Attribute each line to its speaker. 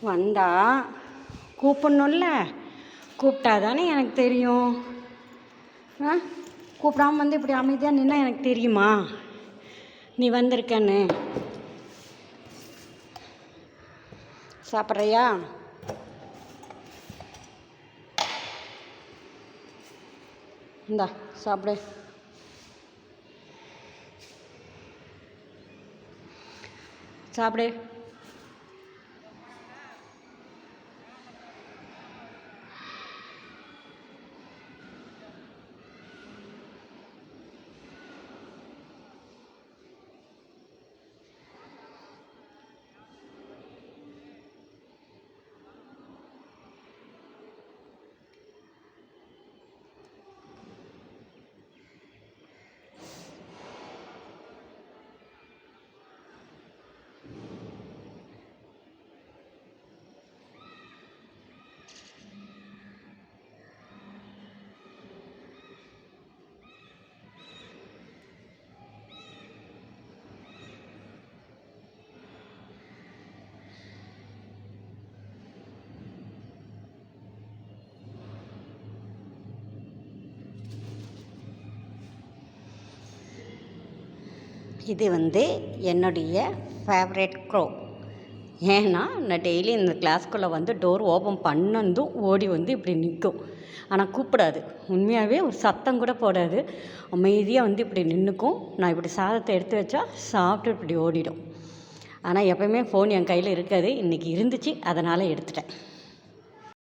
Speaker 1: வந்தா கூப்பிட்ணுல்ல, கூப்பிட்டா தானே எனக்கு தெரியும். கூப்பிடாம வந்து இப்படி அமைதியாக நின்னா எனக்கு தெரியுமா நீ வந்திருக்கன்னு? சாப்பிட்றியா? இந்தா சாப்பிடு. சாப்பிடு. இது என்னுடைய ஃபேவரட் க்ரோ. ஏன்னா நான் டெய்லி இந்த கிளாஸ்க்குள்ளே டோர் ஓப்பன் பண்ணந்தும் ஓடி இப்படி நிற்கும். ஆனால் கூப்பிடாது, உண்மையாகவே ஒரு சத்தம் கூட போடாது. அமைதியாக இப்படி நின்றுக்கும். நான் இப்படி சாதத்தை எடுத்து வச்சா சாப்பிட்டு இப்படி ஓடிடும். ஆனால் எப்போயுமே ஃபோன் என் கையில் இருக்காது. இன்றைக்கி இருந்துச்சு, அதனால் எடுத்துட்டேன்.